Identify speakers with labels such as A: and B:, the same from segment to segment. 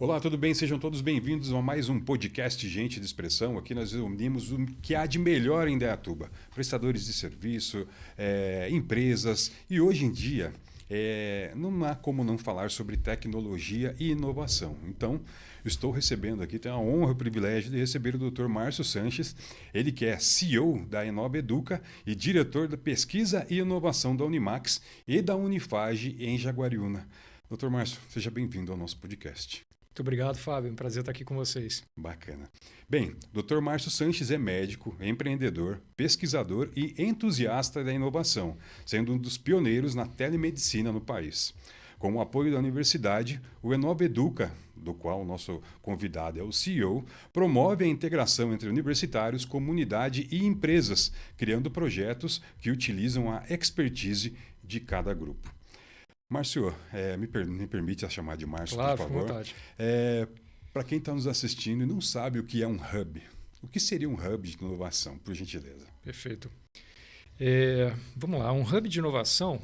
A: Olá, tudo bem? Sejam todos bem-vindos a mais um podcast Gente de Expressão. Aqui nós reunimos o que há de melhor em Indaiatuba. Prestadores de serviço, empresas e hoje em dia não há como não falar sobre tecnologia e inovação. Então, estou recebendo aqui, tenho a honra e o privilégio de receber o Dr. Márcio Sanches, ele que é CEO da Inova Educa e diretor da Pesquisa e Inovação da Unimax e da Unifage em Jaguariúna. Dr. Márcio, seja bem-vindo ao nosso podcast.
B: Muito obrigado, Fábio. É um prazer estar aqui com vocês.
A: Bacana. Bem, Dr. Márcio Sanches é médico, empreendedor, pesquisador e entusiasta da inovação, sendo um dos pioneiros na telemedicina no país. Com o apoio da universidade, o Inova Educa, do qual o nosso convidado é o CEO, promove a integração entre universitários, comunidade e empresas, criando projetos que utilizam a expertise de cada grupo. Márcio, me permite chamar de Márcio,
B: Claro,
A: por
B: fica à
A: favor.
B: vontade.
A: Para quem está nos assistindo e não sabe o que é um hub, o que seria um hub de inovação, por gentileza?
B: Perfeito. Vamos lá, um hub de inovação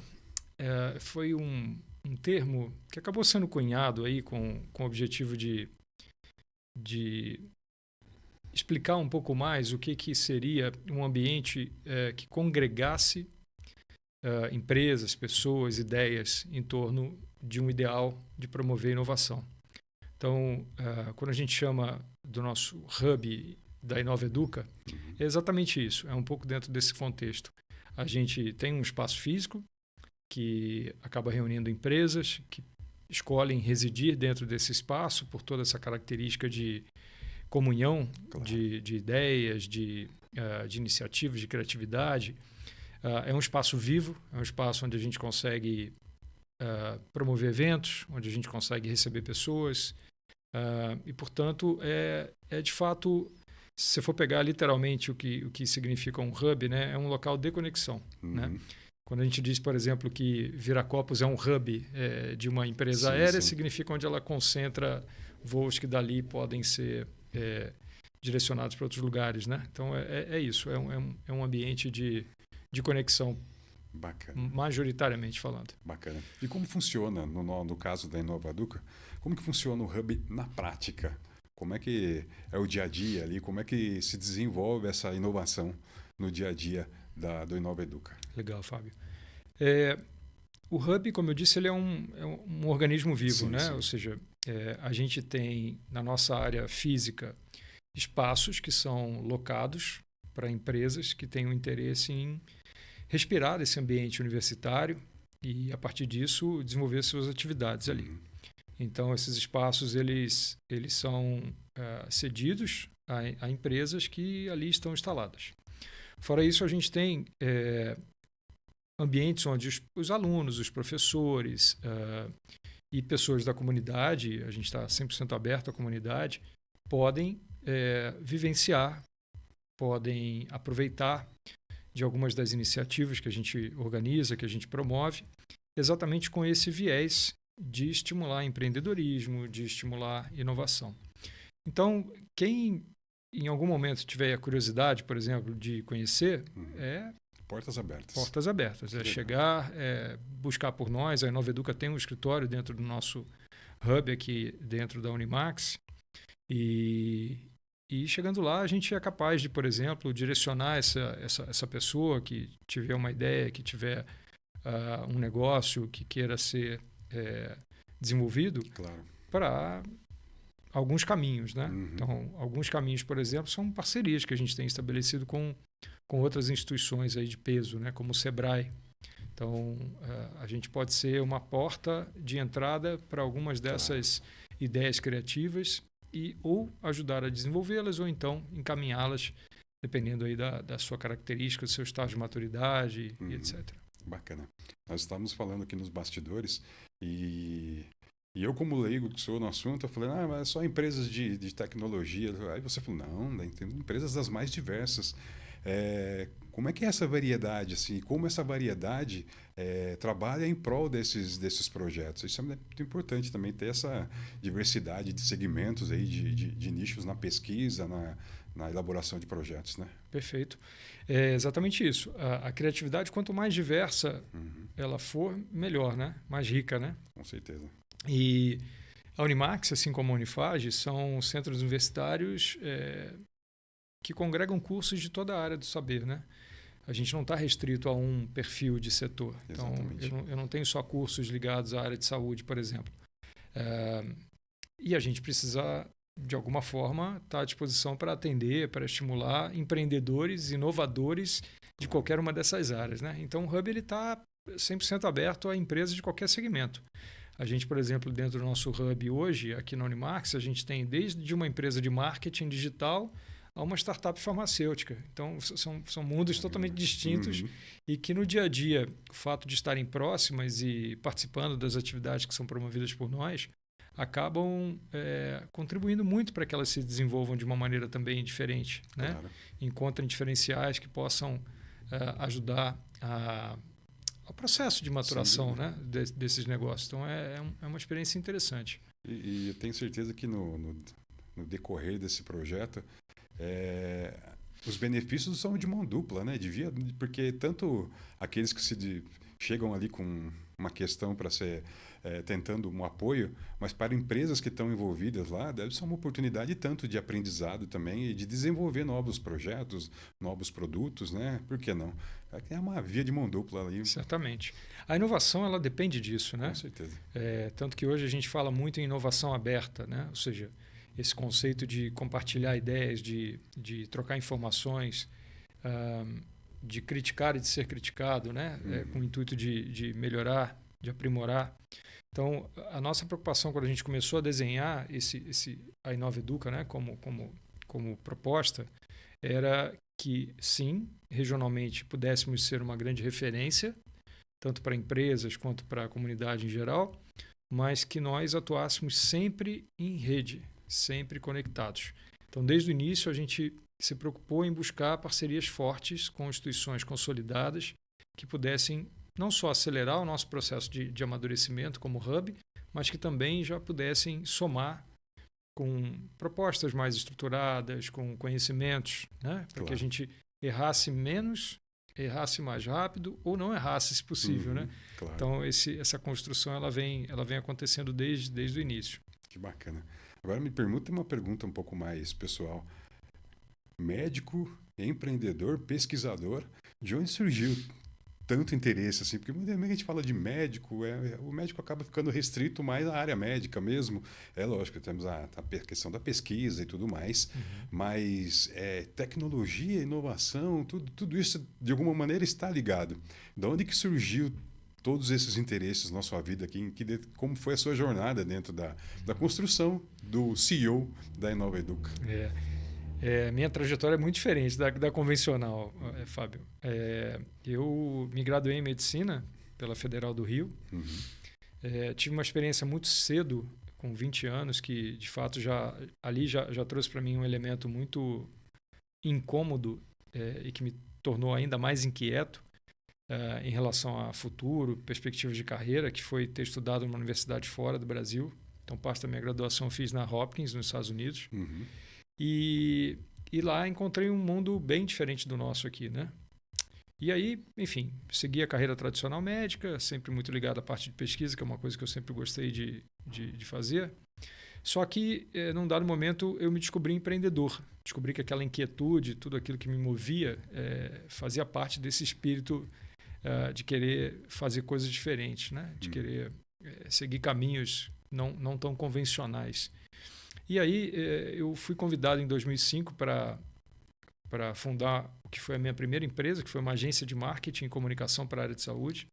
B: foi um termo que acabou sendo cunhado aí com o objetivo de explicar um pouco mais o que seria um ambiente que congregasse empresas, pessoas, ideias em torno de um ideal de promover inovação. Então, quando a gente chama do nosso hub da Inova Educa, é exatamente isso, é um pouco dentro desse contexto. A gente tem um espaço físico que acaba reunindo empresas que escolhem residir dentro desse espaço por toda essa característica de comunhão, claro, de ideias, de iniciativas, de criatividade. É um espaço vivo, é um espaço onde a gente consegue promover eventos, onde a gente consegue receber pessoas e, portanto, de fato, se você for pegar literalmente o que significa um hub, né, é um local de conexão. Né? Quando a gente diz, por exemplo, que Viracopos é um hub de uma empresa aérea, significa onde ela concentra voos que dali podem ser direcionados para outros lugares. Né? Então, é isso, é um ambiente de conexão.
A: Bacana.
B: Majoritariamente falando.
A: Bacana. E como funciona, no caso da Inova Educa, como que funciona o hub na prática? Como é que é o dia a dia ali? Como é que se desenvolve essa inovação no dia a dia do Inova Educa?
B: Legal, Fábio. O hub, como eu disse, ele é um organismo vivo, né?
A: Sim.
B: Ou seja, a gente tem na nossa área física espaços que são locados para empresas que têm um interesse em respirar esse ambiente universitário e, a partir disso, desenvolver suas atividades ali. Então, esses espaços eles são cedidos a empresas que ali estão instaladas. Fora isso, a gente tem ambientes onde os alunos, os professores e pessoas da comunidade, a gente está 100% aberto à comunidade, podem vivenciar, podem aproveitar de algumas das iniciativas que a gente organiza, que a gente promove, exatamente com esse viés de estimular empreendedorismo, de estimular inovação. Então, quem em algum momento tiver a curiosidade, por exemplo, de conhecer,
A: Portas abertas.
B: Portas abertas. Chegar, buscar por nós. A Inova Educa tem um escritório dentro do nosso hub aqui dentro da Unimax e chegando lá, a gente é capaz de, por exemplo, direcionar essa pessoa que tiver uma ideia, que tiver um negócio que queira ser desenvolvido,
A: claro,
B: para alguns caminhos. Né? Então, alguns caminhos, por exemplo, são parcerias que a gente tem estabelecido com outras instituições aí de peso, né? Como o Sebrae. Então, a gente pode ser uma porta de entrada para algumas dessas ideias criativas ou ajudar a desenvolvê-las ou então encaminhá-las, dependendo aí da sua característica, do seu estágio de maturidade e etc.
A: Bacana. Nós estávamos falando aqui nos bastidores e eu, como leigo que sou no assunto, eu falei, mas é só empresas de tecnologia. Aí você falou, não, tem empresas das mais diversas. Como é que é essa variedade, assim? Como essa variedade trabalha em prol desses projetos? Isso é muito importante também, ter essa diversidade de segmentos, aí, de nichos na pesquisa, na elaboração de projetos, né?
B: Perfeito. É exatamente isso. A criatividade, quanto mais diversa ela for, melhor, né? Mais rica, né?
A: Com certeza.
B: E A Unimax, assim como a Unifage, são centros universitários que congregam cursos de toda a área do saber, né? A gente não está restrito a um perfil de setor.
A: Exatamente.
B: Então, eu não tenho só cursos ligados à área de saúde, por exemplo. E a gente precisa, de alguma forma, estar à disposição para atender, para estimular empreendedores, inovadores de qualquer uma dessas áreas, né? Então, o Hub está 100% aberto a empresas de qualquer segmento. A gente, por exemplo, dentro do nosso Hub hoje, aqui na Unimax, a gente tem desde uma empresa de marketing digital a uma startup farmacêutica. Então, são mundos totalmente distintos e que no dia a dia, o fato de estarem próximas e participando das atividades que são promovidas por nós, acabam contribuindo muito para que elas se desenvolvam de uma maneira também diferente, né?
A: Claro.
B: Encontrem diferenciais que possam ajudar ao processo de maturação, né, desses negócios. Então, é uma experiência interessante.
A: E eu tenho certeza que no decorrer desse projeto, os benefícios são de mão dupla, né? Porque tanto aqueles que chegam ali com uma questão para ser tentando um apoio, mas para empresas que estão envolvidas lá, deve ser uma oportunidade tanto de aprendizado também e de desenvolver novos projetos, novos produtos, né? Por que não? É uma via de mão dupla ali.
B: Certamente. A inovação, ela depende disso, né?
A: Com certeza.
B: Tanto que hoje a gente fala muito em inovação aberta, né? Ou seja, esse conceito de compartilhar ideias, de trocar informações, de criticar e de ser criticado, né? Com o intuito de melhorar, de aprimorar. Então, a nossa preocupação quando a gente começou a desenhar a Inova Educa, né? como proposta, era que, sim, regionalmente pudéssemos ser uma grande referência, tanto para empresas quanto para a comunidade em geral, mas que nós atuássemos sempre em rede, sempre conectados. Então, desde o início, a gente se preocupou em buscar parcerias fortes com instituições consolidadas que pudessem não só acelerar o nosso processo de amadurecimento como hub, mas que também já pudessem somar com propostas mais estruturadas, com conhecimentos, né? Para que a gente errasse menos, errasse mais rápido ou não errasse, se possível, né?
A: Claro.
B: Então, essa construção ela vem acontecendo desde o início.
A: Que bacana. Agora me permita uma pergunta um pouco mais pessoal. Médico, empreendedor, pesquisador, de onde surgiu tanto interesse assim? Porque muitas vezes a gente fala de médico, o médico acaba ficando restrito mais à área médica mesmo. É lógico, temos a questão da pesquisa e tudo mais, mas tecnologia, inovação, tudo isso de alguma maneira está ligado. De onde que surgiu todos esses interesses na sua vida aqui? Como foi a sua jornada dentro da construção do CEO da Inova Educa?
B: Minha trajetória é muito diferente da convencional, Fábio. Eu me graduei em Medicina pela Federal do Rio. Tive uma experiência muito cedo, com 20 anos, que de fato já trouxe para mim um elemento muito incômodo e que me tornou ainda mais inquieto em relação a futuro, perspectivas de carreira, que foi ter estudado numa universidade fora do Brasil. Então, parte da minha graduação eu fiz na Hopkins, nos Estados Unidos. E lá encontrei um mundo bem diferente do nosso aqui, né? E aí, enfim, segui a carreira tradicional médica, sempre muito ligado à parte de pesquisa, que é uma coisa que eu sempre gostei de fazer. Só que, num dado momento, eu me descobri empreendedor. Descobri que aquela inquietude, tudo aquilo que me movia, fazia parte desse espírito de querer fazer coisas diferentes, né? De querer seguir caminhos não tão convencionais. E aí eu fui convidado em 2005 para fundar o que foi a minha primeira empresa, que foi uma agência de marketing e comunicação para a área de saúde.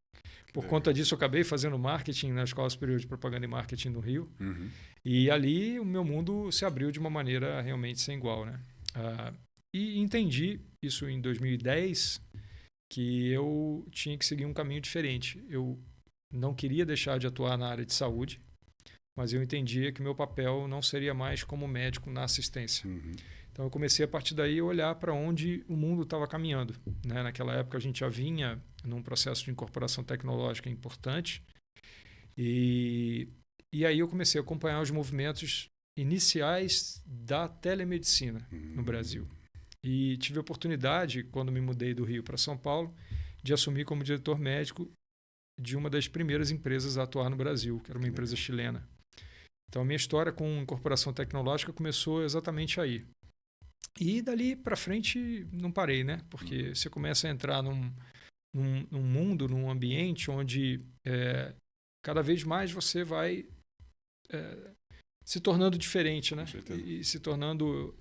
B: Por conta disso, eu acabei fazendo marketing na Escola Superior de Propaganda e Marketing do Rio. E ali o meu mundo se abriu de uma maneira realmente sem igual, né? E entendi isso em 2010, que eu tinha que seguir um caminho diferente. Eu não queria deixar de atuar na área de saúde, mas eu entendia que meu papel não seria mais como médico na assistência. Então eu comecei a partir daí a olhar para onde o mundo estava caminhando, né? Naquela época a gente já vinha num processo de incorporação tecnológica importante e aí eu comecei a acompanhar os movimentos iniciais da telemedicina no Brasil. E tive a oportunidade, quando me mudei do Rio para São Paulo, de assumir como diretor médico de uma das primeiras empresas a atuar no Brasil, que era uma empresa chilena. Então, a minha história com incorporação tecnológica começou exatamente aí. E dali para frente não parei, né? Porque você começa a entrar num mundo, num ambiente onde cada vez mais você vai se tornando diferente, né? E se tornando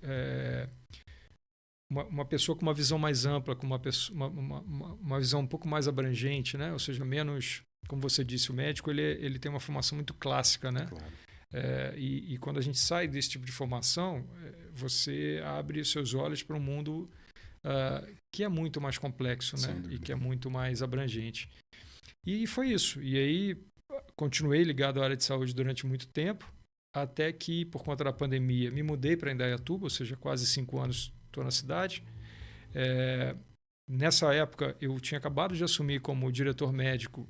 B: uma pessoa com uma visão mais ampla, com uma visão um pouco mais abrangente, né? Ou seja, menos, como você disse, o médico ele tem uma formação muito clássica, né?
A: Claro.
B: E quando a gente sai desse tipo de formação, você abre os seus olhos para um mundo que é muito mais complexo, né? E que é muito mais abrangente. E foi isso. E aí continuei ligado à área de saúde durante muito tempo, até que, por conta da pandemia, me mudei para Indaiatuba, ou seja, quase 5 anos estou na cidade. Nessa época, eu tinha acabado de assumir como diretor médico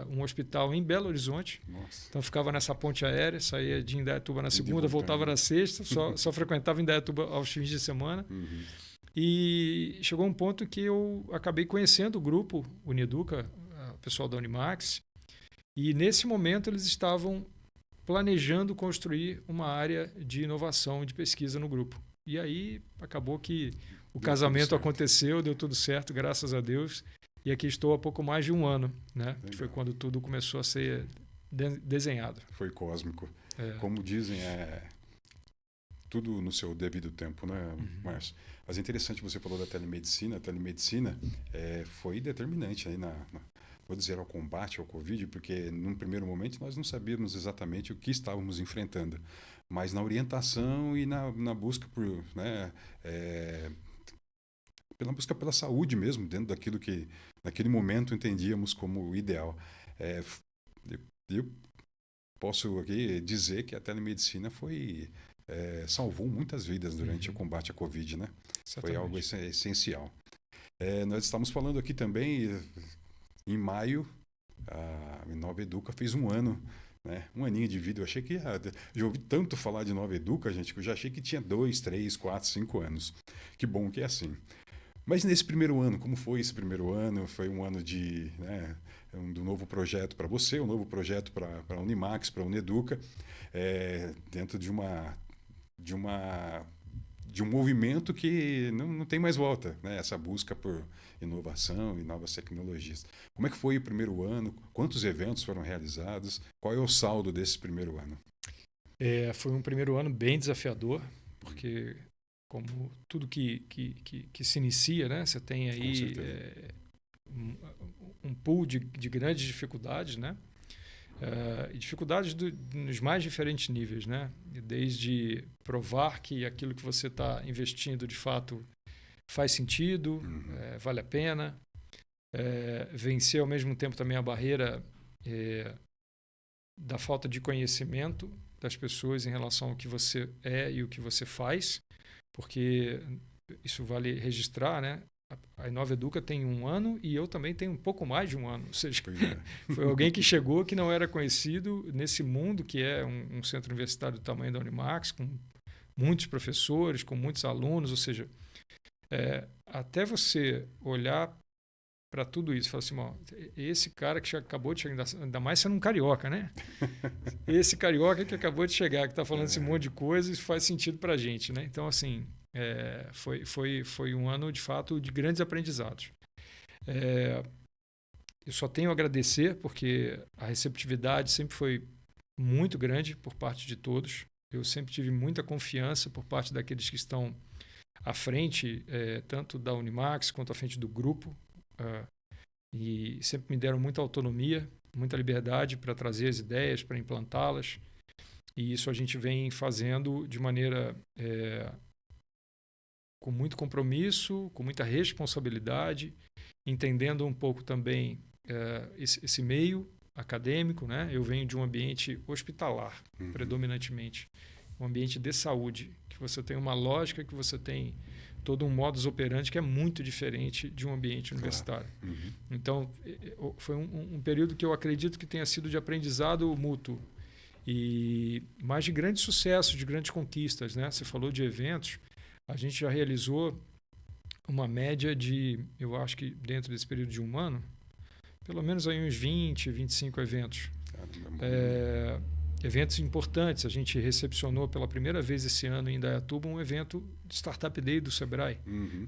B: um hospital em Belo Horizonte.
A: Nossa.
B: Então, ficava nessa ponte aérea, saía de Indaiatuba na segunda, voltava na sexta, só frequentava Indaiatuba aos fins de semana.
A: Uhum.
B: E chegou um ponto que eu acabei conhecendo o grupo Unieduca, o pessoal da Unimax, e nesse momento eles estavam planejando construir uma área de inovação e de pesquisa no grupo. E aí acabou que o casamento aconteceu, deu tudo certo, graças a Deus. E aqui estou há pouco mais de um ano, né? Que foi quando tudo começou a ser desenhado.
A: Foi cósmico. Como dizem, tudo no seu devido tempo, né, Márcio? Mas é interessante, você falou da telemedicina. A telemedicina foi determinante aí vou dizer, ao combate ao Covid, porque num primeiro momento nós não sabíamos exatamente o que estávamos enfrentando, mas na orientação e na busca por, né, pela busca pela saúde mesmo, dentro daquilo que naquele momento entendíamos como ideal. Eu posso aqui dizer que a telemedicina salvou muitas vidas durante o combate à Covid, né? Exatamente. Foi algo essencial. Nós estamos falando aqui também, em maio, a Nova Educa fez 1 ano, né? 1 aninho de vida. Eu achei que já ouvi tanto falar de Nova Educa, gente, que eu já achei que tinha 2, 3, 4, 5 anos. Que bom que é assim. Mas nesse primeiro ano, como foi esse primeiro ano? Foi um ano do novo projeto para você, um novo projeto para a Unimax, para a Unieduca, dentro de um movimento que não tem mais volta, né? Essa busca por inovação e novas tecnologias. Como é que foi o primeiro ano? Quantos eventos foram realizados? Qual é o saldo desse primeiro ano?
B: Foi um primeiro ano bem desafiador, porque como tudo que se inicia, né? Você tem aí um pool de grandes dificuldades, né? E dificuldades nos mais diferentes níveis, né? Desde provar que aquilo que você está investindo de fato faz sentido, vale a pena, vencer ao mesmo tempo também a barreira da falta de conhecimento das pessoas em relação ao que você é e o que você faz, porque isso vale registrar, né? A Inova Educa tem 1 ano e eu também tenho um pouco mais de 1 ano. Ou seja, foi alguém que chegou que não era conhecido nesse mundo que é um centro universitário do tamanho da Unimax, com muitos professores, com muitos alunos. Ou seja, até você olhar para tudo isso e falar assim, esse cara que acabou de chegar, ainda mais sendo um carioca, né? Esse carioca que acabou de chegar, que está falando esse monte de coisa, isso faz sentido para a gente, né? Então, assim, foi um ano, de fato, de grandes aprendizados. Eu só tenho a agradecer, porque a receptividade sempre foi muito grande por parte de todos. Eu sempre tive muita confiança por parte daqueles que estão à frente, tanto da Unimax quanto à frente do grupo. E sempre me deram muita autonomia, muita liberdade para trazer as ideias, para implantá-las. E isso a gente vem fazendo de maneira com muito compromisso, com muita responsabilidade, entendendo um pouco também esse meio acadêmico, né? Eu venho de um ambiente hospitalar, predominantemente, um ambiente de saúde, que você tem uma lógica, que você tem todo um modus operandi que é muito diferente de um ambiente universitário. Então, foi um período que eu acredito que tenha sido de aprendizado mútuo, mas de grande sucesso, de grandes conquistas, né? Você falou de eventos, a gente já realizou uma média de, eu acho que dentro desse período de 1 ano, pelo menos aí uns 20, 25 eventos. eventos importantes. A gente recepcionou pela primeira vez esse ano em Indaiatuba um evento de Startup Day do Sebrae.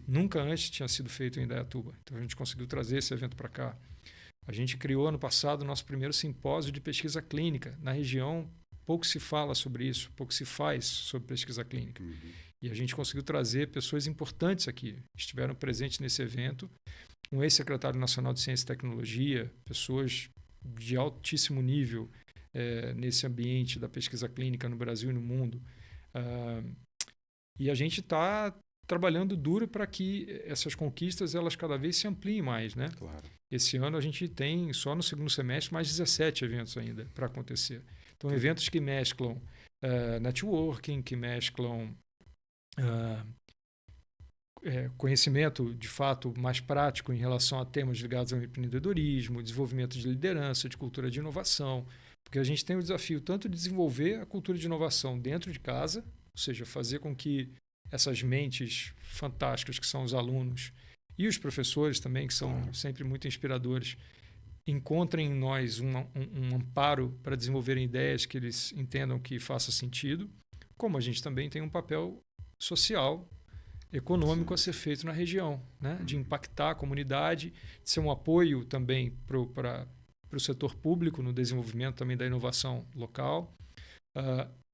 B: Nunca antes tinha sido feito em Indaiatuba. Então a gente conseguiu trazer esse evento para cá. A gente criou ano passado o nosso primeiro simpósio de pesquisa clínica. Na região, pouco se fala sobre isso, pouco se faz sobre pesquisa clínica. E a gente conseguiu trazer pessoas importantes aqui. Estiveram presentes nesse evento. Um ex-secretário nacional de Ciência e Tecnologia, pessoas de altíssimo nível nesse ambiente da pesquisa clínica no Brasil e no mundo. E a gente está trabalhando duro para que essas conquistas elas cada vez se ampliem mais, né?
A: Claro.
B: Esse ano a gente tem, só no segundo semestre, mais 17 eventos ainda para acontecer. Então, eventos que mesclam networking, que mesclam conhecimento, de fato, mais prático em relação a temas ligados ao empreendedorismo, desenvolvimento de liderança, de cultura de inovação, porque a gente tem o desafio tanto de desenvolver a cultura de inovação dentro de casa, ou seja, fazer com que essas mentes fantásticas que são os alunos e os professores também, que são sempre muito inspiradores, encontrem em nós um amparo para desenvolverem ideias que eles entendam que faça sentido, como a gente também tem um papel social, econômico a ser feito na região, né? De impactar a comunidade, de ser um apoio também para o setor público no desenvolvimento também da inovação local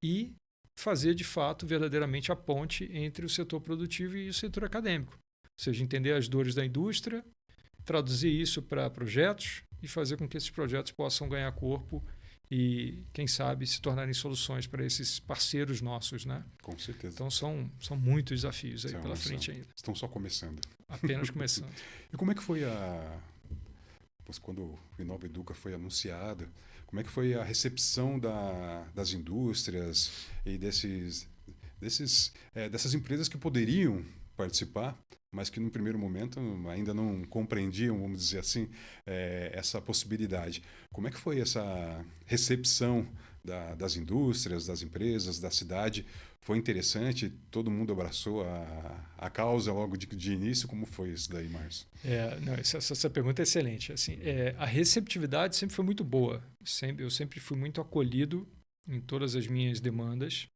B: e fazer, de fato, verdadeiramente a ponte entre o setor produtivo e o setor acadêmico. Ou seja, entender as dores da indústria, traduzir isso para projetos e fazer com que esses projetos possam ganhar corpo e, quem sabe, se tornarem soluções para esses parceiros nossos, né?
A: Com certeza.
B: Então, são muitos desafios aí pela frente ainda.
A: Estão só começando.
B: Apenas começando.
A: E como é que foi quando o Inova Educa foi anunciado, como é que foi a recepção das indústrias e dessas empresas que poderiam participar, mas que no primeiro momento ainda não compreendiam, vamos dizer assim, essa possibilidade. Como é que foi essa recepção das indústrias, das empresas, da cidade? Foi interessante? Todo mundo abraçou a causa logo de início? Como foi isso daí, Márcio?
B: Essa pergunta é excelente. Assim, a receptividade sempre foi muito boa. Eu sempre fui muito acolhido em todas as minhas demandas.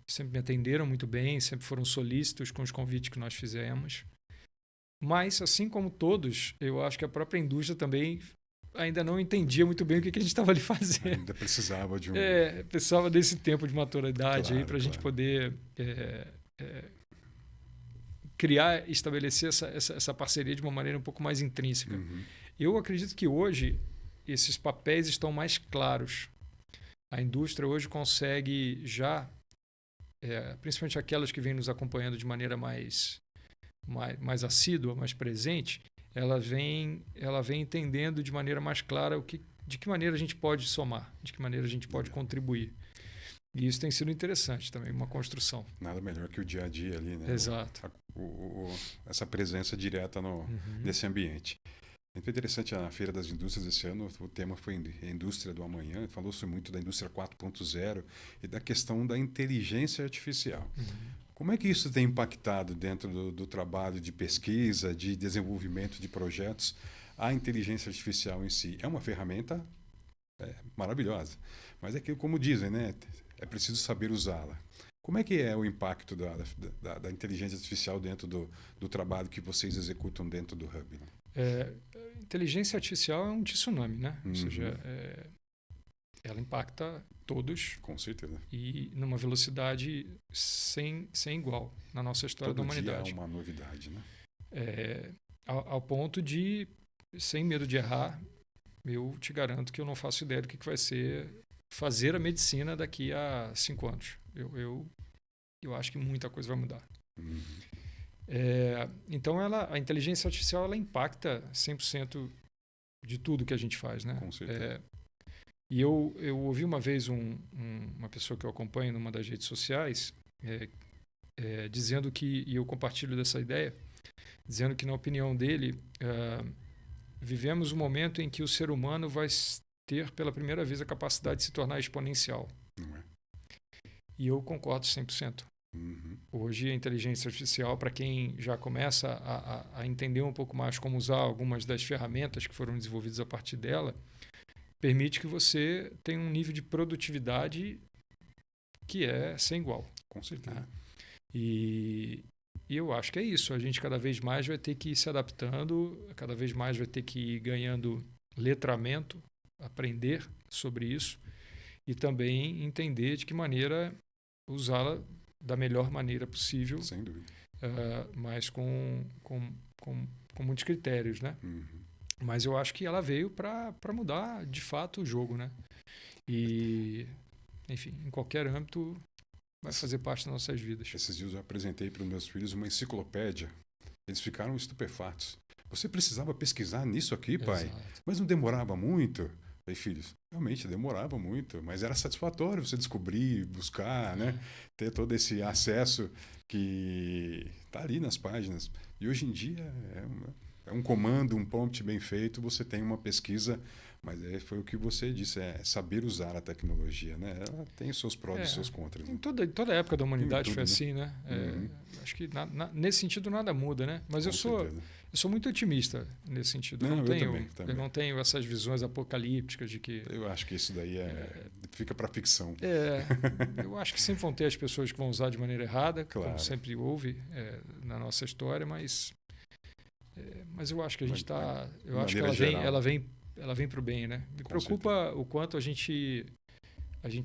B: Sempre me atenderam muito bem, sempre foram solícitos com os convites que nós fizemos. Mas, assim como todos, eu acho que a própria indústria também ainda não entendia muito bem o que a gente estava ali fazendo.
A: Ainda precisava de
B: precisava desse tempo de maturidade aí para a gente poder criar, estabelecer essa parceria de uma maneira um pouco mais intrínseca. Eu acredito que hoje esses papéis estão mais claros. A indústria hoje consegue já, principalmente aquelas que vêm nos acompanhando de maneira mais assídua, mais presente, ela vem entendendo de maneira mais clara de que maneira a gente pode somar, de que maneira a gente pode contribuir. E isso tem sido interessante também, uma construção.
A: Nada melhor que o dia a dia ali, né?
B: Exato.
A: Essa presença direta nesse ambiente. Foi interessante a Feira das Indústrias esse ano, o tema foi Indústria do Amanhã, falou-se muito da Indústria 4.0 e da questão da inteligência artificial. Como é que isso tem impactado dentro do trabalho de pesquisa, de desenvolvimento de projetos, a inteligência artificial em si? É uma ferramenta maravilhosa, mas é que, como dizem, né, é preciso saber usá-la. Como é que é o impacto da inteligência artificial dentro do trabalho que vocês executam dentro do Hub? Né?
B: Inteligência artificial é um tsunami, né? Ou seja, ela impacta todos.
A: Com certeza.
B: E numa velocidade sem igual na nossa história da humanidade.
A: Todo dia é uma novidade, né?
B: Ao ponto de, sem medo de errar, eu te garanto que eu não faço ideia do que vai ser fazer a medicina daqui a 5 anos. Eu acho que muita coisa vai mudar. Então, a inteligência artificial ela impacta 100% de tudo que a gente faz, né?
A: Com certeza.
B: E eu ouvi uma vez uma pessoa que eu acompanho numa das redes sociais dizendo que, e eu compartilho dessa ideia, dizendo que, na opinião dele, vivemos um momento em que o ser humano vai ter pela primeira vez a capacidade de se tornar exponencial.
A: Não é?
B: E eu concordo 100%. Hoje, a inteligência artificial, para quem já começa a entender um pouco mais como usar algumas das ferramentas que foram desenvolvidas a partir dela, permite que você tenha um nível de produtividade que é sem igual.
A: Com certeza.
B: E eu acho que é isso. A gente cada vez mais vai ter que ir se adaptando, cada vez mais vai ter que ir ganhando letramento, aprender sobre isso e também entender de que maneira usá-la da melhor maneira possível.
A: Sem dúvida.
B: Mas com muitos critérios, né? Mas eu acho que ela veio para mudar, de fato, o jogo, né? E, enfim, em qualquer âmbito vai fazer parte das nossas vidas.
A: Esses dias eu apresentei para os meus filhos uma enciclopédia. Eles ficaram estupefatos. Você precisava pesquisar nisso aqui, pai?
B: Exato.
A: Mas não demorava muito? Falei, filhos, realmente demorava muito, mas era satisfatório você descobrir, buscar, né? Ter todo esse acesso que está ali nas páginas. E hoje em dia é um comando, um prompt bem feito, você tem uma pesquisa, mas foi o que você disse, é saber usar a tecnologia, né? Ela tem os seus prós e os seus contras. Né?
B: Em toda a época da humanidade
A: tudo,
B: foi
A: né?
B: assim, né? Acho que nesse sentido nada muda, né? Mas eu sou muito otimista nesse sentido.
A: Não, também.
B: Eu não tenho essas visões apocalípticas de que...
A: Eu acho que isso daí fica para ficção.
B: Eu acho que sempre vão ter as pessoas que vão usar de maneira errada,
A: claro.
B: Como sempre houve na nossa história, mas eu acho que a gente está... Eu acho que ela vem para o bem, né? Me preocupa o quanto a gente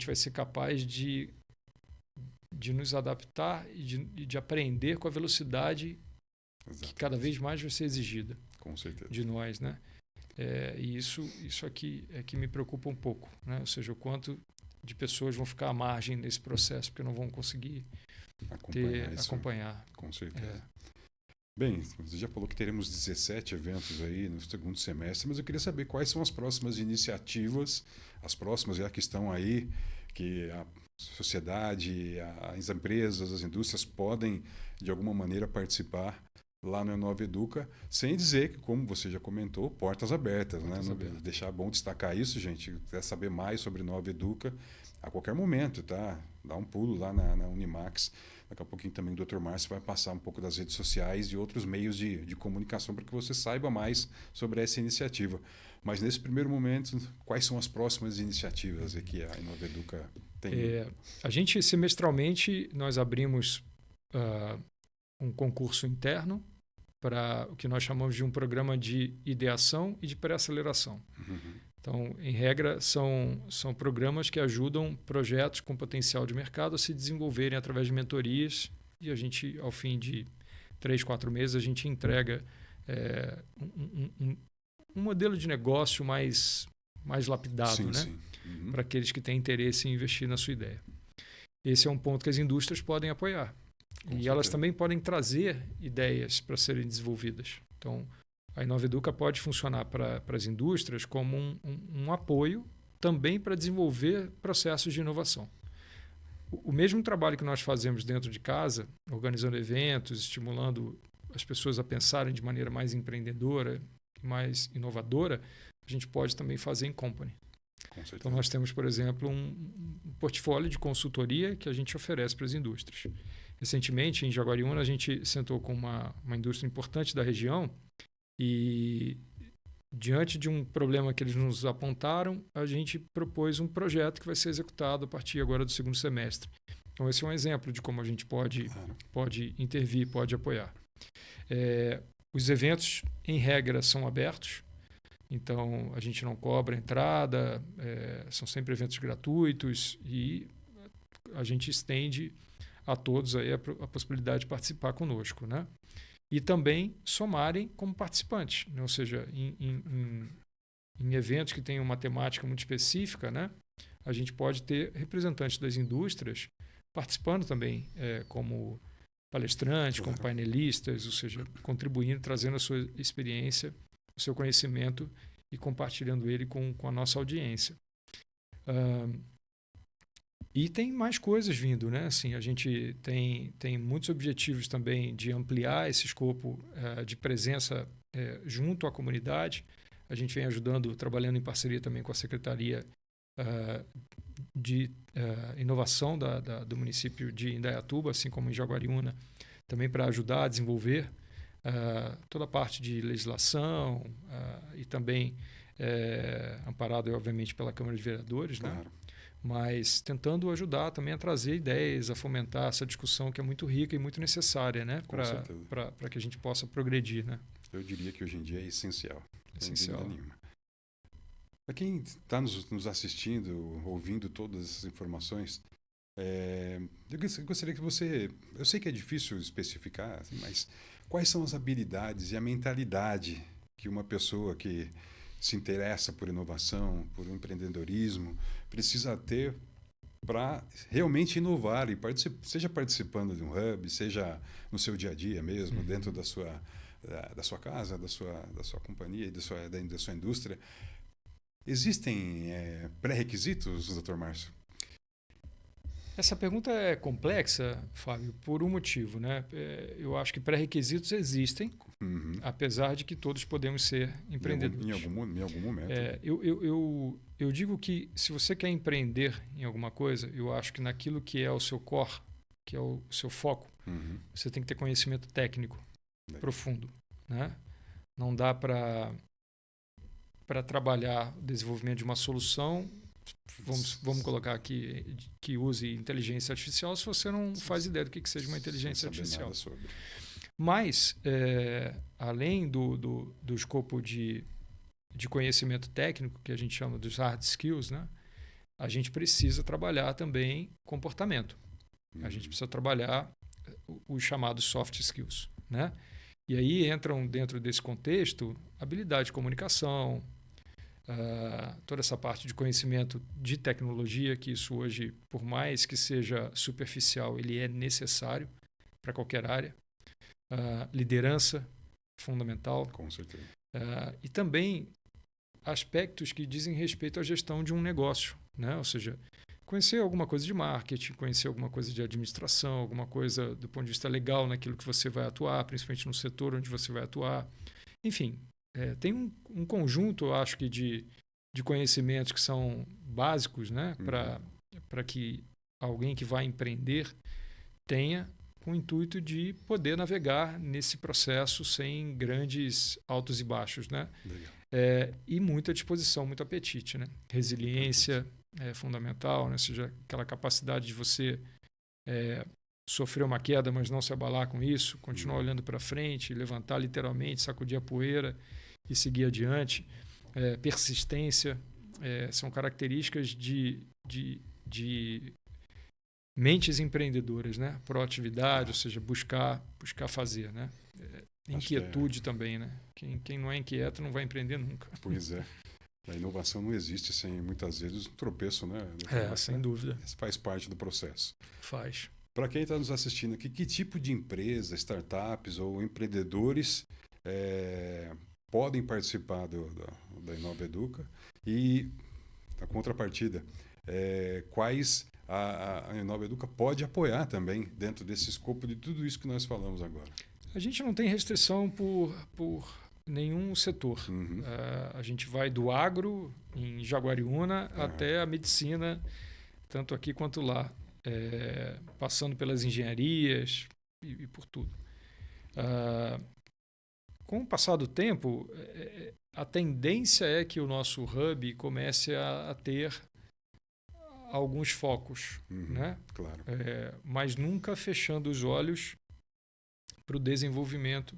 B: vai ser capaz de nos adaptar e de aprender com a velocidade que cada vez mais vai ser exigida de nós, né? E isso aqui é que me preocupa um pouco, né? Ou seja, o quanto de pessoas vão ficar à margem nesse processo porque não vão conseguir acompanhar.
A: Com certeza. Bem, você já falou que teremos 17 eventos aí no segundo semestre, mas eu queria saber quais são as próximas iniciativas, as próximas já que estão aí, que a sociedade, as empresas, as indústrias podem, de alguma maneira, participar lá no Inova Educa, sem dizer que, como você já comentou, portas abertas. Deixar bom destacar isso, gente. Quer saber mais sobre Inova Educa, a qualquer momento, tá? Dá um pulo lá na Unimax. Daqui a pouquinho também o Dr. Márcio vai passar um pouco das redes sociais e outros meios de comunicação para que você saiba mais sobre essa iniciativa. Mas nesse primeiro momento, quais são as próximas iniciativas que a Inova Educa tem?
B: A gente, semestralmente, nós abrimos um concurso interno para o que nós chamamos de um programa de ideação e de pré-aceleração. Então, em regra, são programas que ajudam projetos com potencial de mercado a se desenvolverem através de mentorias e a gente, ao fim de 3, 4 meses, a gente entrega um modelo de negócio mais lapidado, né? Para aqueles que têm interesse em investir na sua ideia. Esse é um ponto que as indústrias podem apoiar. E elas também podem trazer ideias para serem desenvolvidas. Então, a Inova Educa pode funcionar para as indústrias como um apoio também para desenvolver processos de inovação. O mesmo trabalho que nós fazemos dentro de casa, organizando eventos, estimulando as pessoas a pensarem de maneira mais empreendedora, mais inovadora, a gente pode também fazer em company. Então, nós temos, por exemplo, um portfólio de consultoria que a gente oferece para as indústrias. Recentemente, em Jaguariúna, a gente sentou com uma indústria importante da região e, diante de um problema que eles nos apontaram, a gente propôs um projeto que vai ser executado a partir agora do segundo semestre. Então, esse é um exemplo de como a gente pode intervir, pode apoiar. Os eventos, em regra, são abertos. Então, a gente não cobra entrada, são sempre eventos gratuitos e a gente estende a todos aí a possibilidade de participar conosco, né? E também somarem como participantes, né? Ou seja, em eventos que tenham uma temática muito específica, né? A gente pode ter representantes das indústrias participando também como palestrantes, como painelistas, ou seja, contribuindo, trazendo a sua experiência, o seu conhecimento e compartilhando ele com a nossa audiência. E tem mais coisas vindo, né? Assim, a gente tem muitos objetivos também de ampliar esse escopo de presença junto à comunidade. A gente vem trabalhando em parceria também com a Secretaria de Inovação do município de Indaiatuba, assim como em Jaguariúna, também para ajudar a desenvolver toda a parte de legislação e também amparado, obviamente, pela Câmara de Vereadores,
A: Claro.
B: né? Mas tentando ajudar também a trazer ideias, a fomentar essa discussão que é muito rica e muito necessária, né?
A: Com certeza.
B: Para que a gente possa progredir, né?
A: Eu diria que hoje em dia é essencial, sem
B: Essencial.
A: dúvida nenhuma. Para quem está nos assistindo, ouvindo todas essas informações, eu gostaria que você... Eu sei que é difícil especificar, assim, mas quais são as habilidades e a mentalidade que uma pessoa que se interessa por inovação, por empreendedorismo, precisa ter para realmente inovar e seja participando de um hub, seja no seu dia a dia mesmo, dentro da sua casa, da sua companhia, da sua indústria. Existem pré-requisitos, Dr. Márcio?
B: Essa pergunta é complexa, Fábio, por um motivo, né? Eu acho que pré-requisitos existem, apesar de que todos podemos ser empreendedores.
A: Em algum momento.
B: Eu digo que se você quer empreender em alguma coisa, eu acho que naquilo que é o seu core, que é o seu foco, você tem que ter conhecimento técnico profundo, né? Não dá para trabalhar o desenvolvimento de uma solução, vamos colocar aqui, que use inteligência artificial, se você não faz ideia do que seja uma inteligência artificial.
A: Nada sobre.
B: Mas, além do escopo de conhecimento técnico, que a gente chama dos hard skills, né? A gente precisa trabalhar também comportamento. A gente precisa trabalhar os chamados soft skills, né? E aí entram dentro desse contexto habilidade de comunicação, toda essa parte de conhecimento de tecnologia, que isso hoje, por mais que seja superficial, ele é necessário para qualquer área. Liderança, fundamental.
A: Com certeza.
B: E também aspectos que dizem respeito à gestão de um negócio, né? Ou seja, conhecer alguma coisa de marketing, conhecer alguma coisa de administração, alguma coisa do ponto de vista legal naquilo que você vai atuar, principalmente no setor onde você vai atuar. Enfim, tem um conjunto, eu acho que, de conhecimentos que são básicos, né? Para que alguém que vai empreender tenha com o intuito de poder navegar nesse processo sem grandes altos e baixos, né? E muita disposição, muito apetite, né? Resiliência é fundamental, né? Ou seja, aquela capacidade de você sofrer uma queda, mas não se abalar com isso, continuar olhando para frente, levantar literalmente, sacudir a poeira e seguir adiante. Persistência, são características de mentes empreendedoras, né? Proatividade, ou seja, buscar fazer, né? Inquietude também, né? Quem não é inquieto não vai empreender nunca.
A: Pois é. A inovação não existe sem, muitas vezes, um tropeço, né?
B: Sem dúvida.
A: Isso faz parte do processo.
B: Faz.
A: Para quem está nos assistindo aqui, que tipo de empresa, startups ou empreendedores podem participar da Inova Educa? E, a contrapartida, quais a Inova Educa pode apoiar também dentro desse escopo de tudo isso que nós falamos agora?
B: A gente não tem restrição por nenhum setor. A gente vai do agro, em Jaguariúna, até a medicina, tanto aqui quanto lá, passando pelas engenharias e por tudo. Com o passar do tempo, a tendência é que o nosso hub comece a ter alguns focos, né?
A: Claro.
B: Mas nunca fechando os olhos para o desenvolvimento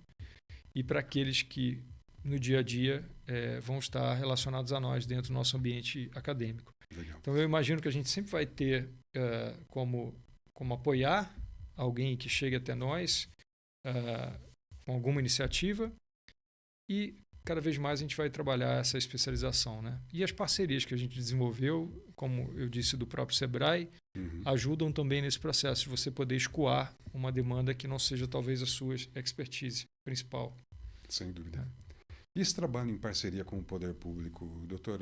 B: e para aqueles que no dia a dia vão estar relacionados a nós dentro do nosso ambiente acadêmico.
A: Legal.
B: Então eu imagino que a gente sempre vai ter como apoiar alguém que chegue até nós com alguma iniciativa e cada vez mais a gente vai trabalhar essa especialização, né? E as parcerias que a gente desenvolveu, como eu disse, do próprio Sebrae, ajudam também nesse processo de você poder escoar uma demanda que não seja talvez a sua expertise principal.
A: Sem dúvida. E esse trabalho em parceria com o poder público, doutor,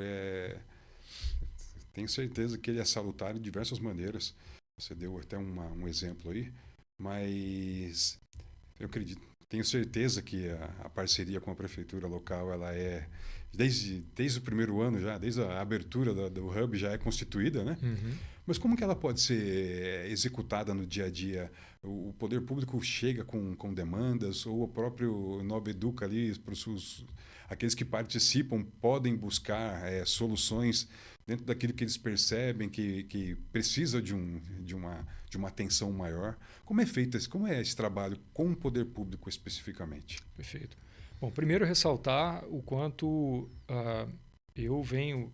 A: tenho certeza que ele é salutar de diversas maneiras. Você deu até um exemplo aí, mas eu acredito, tenho certeza que a parceria com a prefeitura local, ela é, desde o primeiro ano já, desde a abertura do Hub já é constituída, né?
B: Uhum.
A: Mas como que ela pode ser executada no dia a dia? O poder público chega com demandas ou o próprio Nova Educa ali, aqueles que participam podem buscar soluções dentro daquilo que eles percebem que precisa de uma atenção maior. Como é esse trabalho com o poder público especificamente?
B: Perfeito. Bom, primeiro ressaltar o quanto eu venho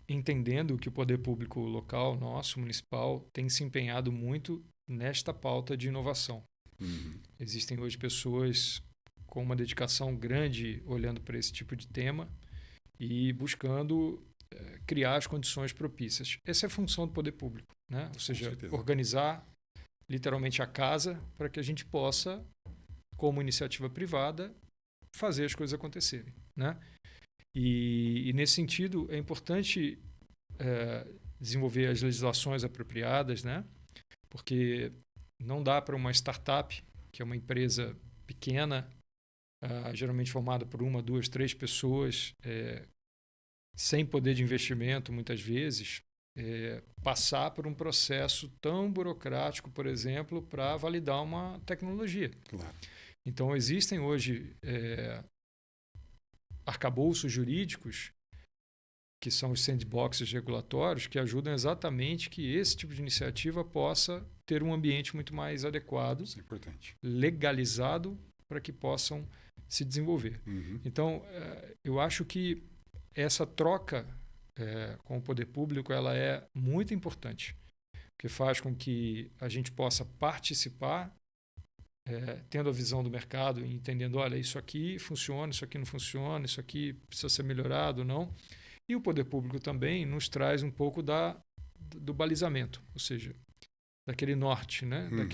B: entendendo que o poder público local, nosso, municipal, tem se empenhado muito nesta pauta de inovação.
A: Uhum.
B: Existem hoje pessoas com uma dedicação grande olhando para esse tipo de tema e buscando criar as condições propícias. Essa é a função do poder público, né? Ou seja, organizar literalmente a casa para que a gente possa, como iniciativa privada, fazer as coisas acontecerem, né? E nesse sentido é importante desenvolver as legislações apropriadas, né? Porque não dá para uma startup, que é uma empresa pequena, geralmente formada por 1, 2, 3 pessoas, sem poder de investimento, muitas vezes, passar por um processo tão burocrático, por exemplo, para validar uma tecnologia.
A: Claro.
B: Então, existem hoje arcabouços jurídicos, que são os sandboxes regulatórios, que ajudam exatamente que esse tipo de iniciativa possa ter um ambiente muito mais adequado,
A: isso é importante,
B: legalizado, para que possam se desenvolver.
A: Uhum.
B: Então, eu acho que essa troca com o poder público ela é muito importante, porque faz com que a gente possa participar, tendo a visão do mercado e entendendo, olha, isso aqui funciona, isso aqui não funciona, isso aqui precisa ser melhorado ou não. E o poder público também nos traz um pouco do balizamento, ou seja, daquele norte, né?
A: Uhum.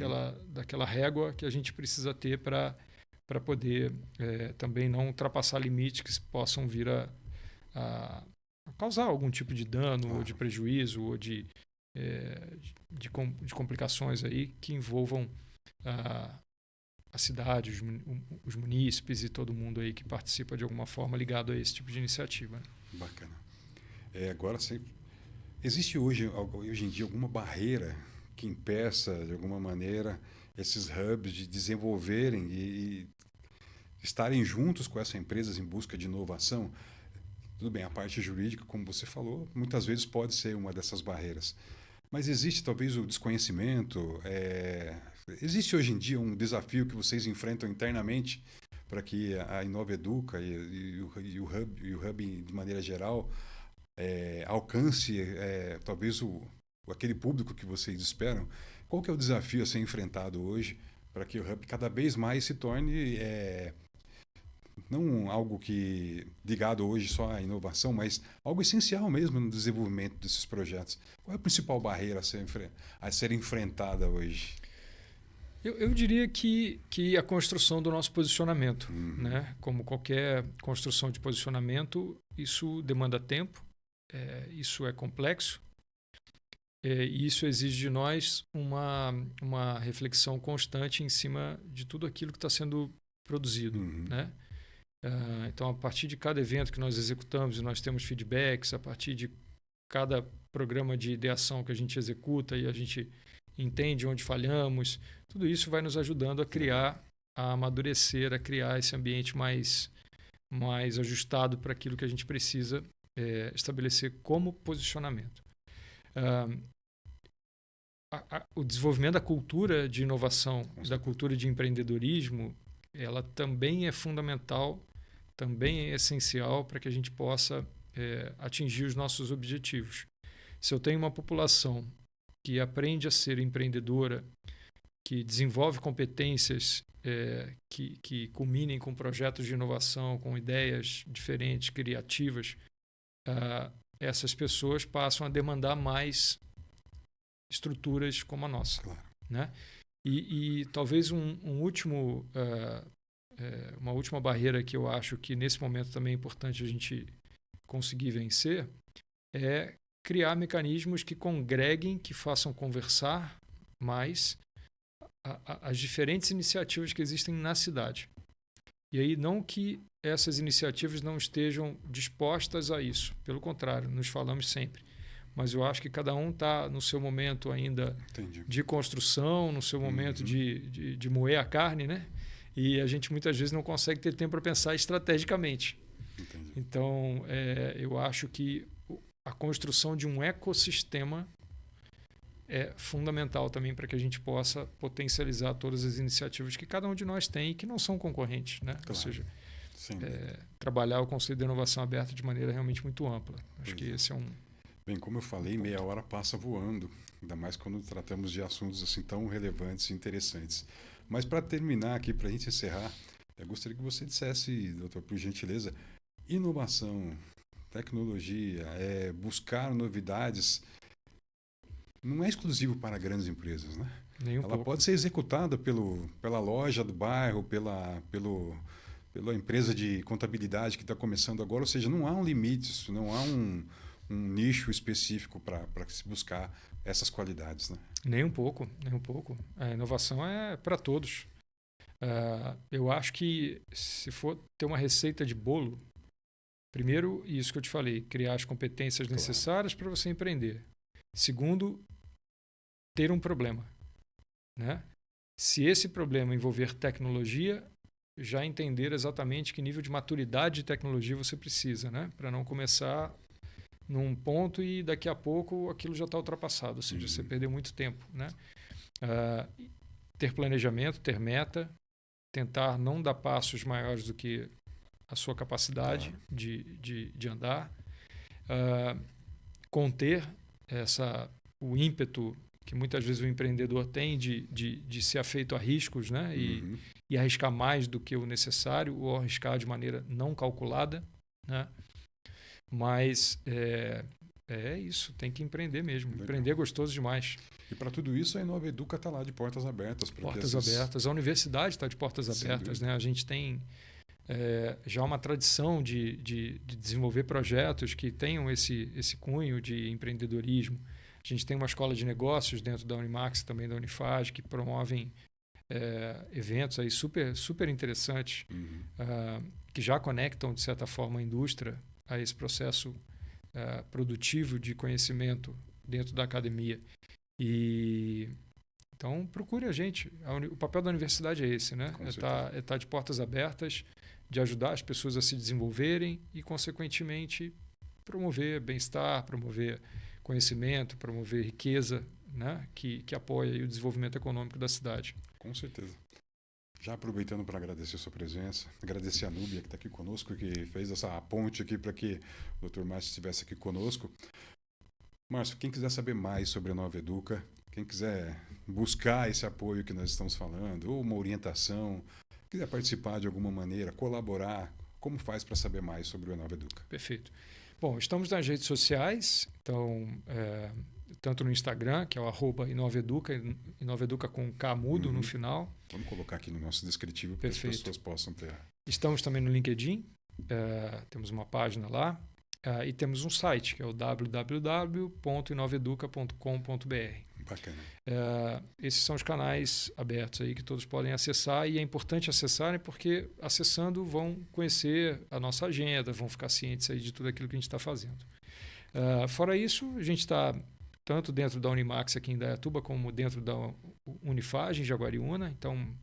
B: daquela régua que a gente precisa ter para poder também não ultrapassar limites que possam vir a causar algum tipo de dano,
A: claro,
B: ou de prejuízo, ou de complicações aí que envolvam a cidade, os munícipes e todo mundo aí que participa de alguma forma ligado a esse tipo de iniciativa.
A: Bacana. Agora, existe hoje em dia alguma barreira que impeça, de alguma maneira, esses hubs de desenvolverem e estarem juntos com essas empresas em busca de inovação? Tudo bem, a parte jurídica, como você falou, muitas vezes pode ser uma dessas barreiras. Mas existe talvez o desconhecimento? Existe hoje em dia um desafio que vocês enfrentam internamente para que a Inova Educa e o Hub, de maneira geral, alcance talvez aquele público que vocês esperam? Qual que é o desafio a ser enfrentado hoje para que o Hub cada vez mais se torne não algo que ligado hoje só à inovação, mas algo essencial mesmo no desenvolvimento desses projetos? Qual é a principal barreira a ser enfrentada hoje?
B: Eu diria que a construção do nosso posicionamento,
A: Uhum.
B: né? Como qualquer construção de posicionamento, isso demanda tempo, isso é complexo, e isso exige de nós uma reflexão constante em cima de tudo aquilo que está sendo produzido,
A: Uhum.
B: né? Então, a partir de cada evento que nós executamos e nós temos feedbacks, a partir de cada programa de ideação que a gente executa e a gente entende onde falhamos, tudo isso vai nos ajudando a criar, a amadurecer, a criar esse ambiente mais ajustado para aquilo que a gente precisa estabelecer como posicionamento. O desenvolvimento da cultura de inovação, da cultura de empreendedorismo, ela também é fundamental, também é essencial para que a gente possa atingir os nossos objetivos. Se eu tenho uma população que aprende a ser empreendedora, que desenvolve competências que culminem com projetos de inovação, com ideias diferentes, criativas, essas pessoas passam a demandar mais estruturas como a nossa.
A: Claro.
B: Né? E talvez uma última barreira que eu acho que nesse momento também é importante a gente conseguir vencer é criar mecanismos que congreguem, que façam conversar mais as diferentes iniciativas que existem na cidade. E aí, não que essas iniciativas não estejam dispostas a isso. Pelo contrário, nos falamos sempre. Mas eu acho que cada um está no seu momento ainda de construção, no seu momento de moer a carne, né? E a gente muitas vezes não consegue ter tempo para pensar estrategicamente.
A: Entendi.
B: Então, eu acho que a construção de um ecossistema é fundamental também para que a gente possa potencializar todas as iniciativas que cada um de nós tem e que não são concorrentes, né?
A: Claro.
B: Ou seja, trabalhar o conceito de inovação aberta de maneira realmente muito ampla. Acho que esse é um...
A: Bem, como eu falei, meia hora passa voando, ainda mais quando tratamos de assuntos assim tão relevantes e interessantes. Mas para terminar aqui, para a gente encerrar, eu gostaria que você dissesse, doutor, por gentileza, inovação, tecnologia, buscar novidades, não é exclusivo para grandes empresas, né? Ela pode ser executada pela loja do bairro, pela empresa de contabilidade que está começando agora, ou seja, não há um limite, não há um nicho específico para se buscar essas qualidades, né?
B: Nem um pouco, nem um pouco. A inovação é para todos. Eu acho que se for ter uma receita de bolo, primeiro, isso que eu te falei, criar as competências necessárias para você empreender. Segundo, ter um problema, né? Se esse problema envolver tecnologia, já entender exatamente que nível de maturidade de tecnologia você precisa, né? Para não começar num ponto e daqui a pouco aquilo já está ultrapassado, ou seja, você perdeu muito tempo, né? Ter planejamento, ter meta, tentar não dar passos maiores do que a sua capacidade de andar, conter o ímpeto que muitas vezes o empreendedor tem de ser afeito a riscos, né? E arriscar mais do que o necessário ou arriscar de maneira não calculada, né? Mas é isso, tem que empreender mesmo. Legal. Empreender é gostoso demais.
A: E para tudo isso, a Inova Educa está lá de portas abertas.
B: Portas abertas. A universidade está de portas abertas, né? A gente tem já uma tradição de desenvolver projetos que tenham esse cunho de empreendedorismo. A gente tem uma escola de negócios dentro da Unimax, também da Unifage, que promovem eventos aí super interessantes, que já conectam, de certa forma, a indústria a esse processo produtivo de conhecimento dentro da academia. Então, procure a gente. O papel da universidade é esse, né? É estar de portas abertas, de ajudar as pessoas a se desenvolverem e, consequentemente, promover bem-estar, promover conhecimento, promover riqueza, né? que apoia o desenvolvimento econômico da cidade.
A: Com certeza. Já aproveitando para agradecer a sua presença, agradecer a Núbia que está aqui conosco, que fez essa ponte aqui para que o Dr. Márcio estivesse aqui conosco. Márcio, quem quiser saber mais sobre a Inova Educa, quem quiser buscar esse apoio que nós estamos falando, ou uma orientação, quiser participar de alguma maneira, colaborar, como faz para saber mais sobre a Inova Educa?
B: Perfeito. Bom, estamos nas redes sociais, então, tanto no Instagram, que é o @inovaeduca, inovaeduca com K mudo no final.
A: Vamos colocar aqui no nosso descritivo para que as pessoas possam ter.
B: Estamos também no LinkedIn, temos uma página lá, e temos um site, que é o www.inovaeduca.com.br.
A: Bacana.
B: Esses são os canais abertos aí que todos podem acessar, e é importante acessarem porque acessando vão conhecer a nossa agenda, vão ficar cientes aí de tudo aquilo que a gente está fazendo. Fora isso, a gente está tanto dentro da Unimax aqui em Indaiatuba como dentro da Unifage em Jaguariúna, então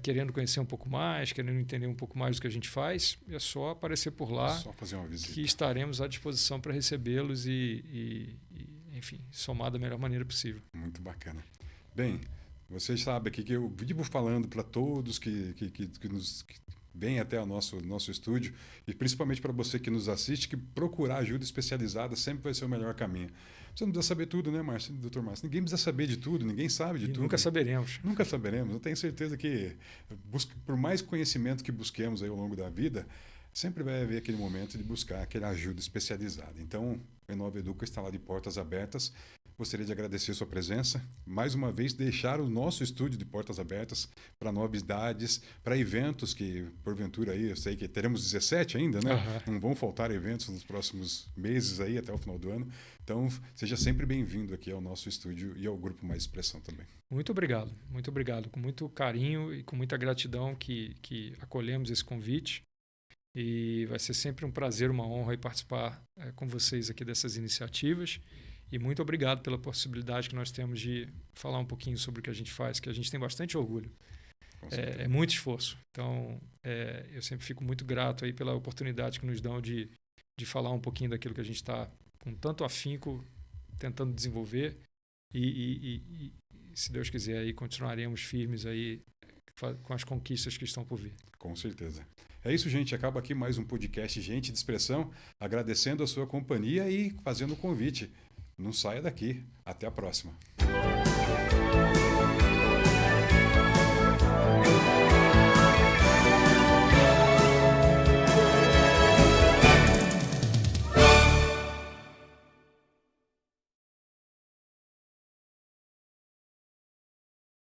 B: querendo conhecer um pouco mais, querendo entender um pouco mais do que a gente faz, é só aparecer por lá,
A: só fazer uma visita,
B: que estaremos à disposição para recebê-los e enfim, somar da melhor maneira possível.
A: Muito bacana. Bem, vocês sabem aqui que eu vivo falando para todos que vêm até o nosso estúdio, e principalmente para você que nos assiste, que procurar ajuda especializada sempre vai ser o melhor caminho. Você não precisa saber tudo, né, Márcio, doutor Márcio? Ninguém precisa saber de tudo, ninguém sabe de tudo.
B: Nunca saberemos.
A: Nunca saberemos. Eu tenho certeza que, por mais conhecimento que busquemos aí ao longo da vida, sempre vai haver aquele momento de buscar aquela ajuda especializada. Então, a Inova Educa está lá de portas abertas. gostaria de agradecer a sua presença. Mais uma vez, deixar o nosso estúdio de portas abertas para novidades, para eventos que, porventura, aí, eu sei que teremos 17 ainda, né? Não vão faltar eventos nos próximos meses aí, até o final do ano. Então, seja sempre bem-vindo aqui ao nosso estúdio e ao Grupo Mais Expressão também.
B: Muito obrigado, muito obrigado. Com muito carinho e com muita gratidão que acolhemos esse convite. E vai ser sempre um prazer, uma honra participar com vocês aqui dessas iniciativas. E muito obrigado pela possibilidade que nós temos de falar um pouquinho sobre o que a gente faz, que a gente tem bastante orgulho. É muito esforço. Então, eu sempre fico muito grato aí pela oportunidade que nos dão de falar um pouquinho daquilo que a gente está com tanto afinco tentando desenvolver. E se Deus quiser, aí continuaremos firmes aí com as conquistas que estão por vir.
A: Com certeza. É isso, gente. Acaba aqui mais um podcast Gente de Expressão, agradecendo a sua companhia e fazendo o convite. Não saia daqui. Até a próxima.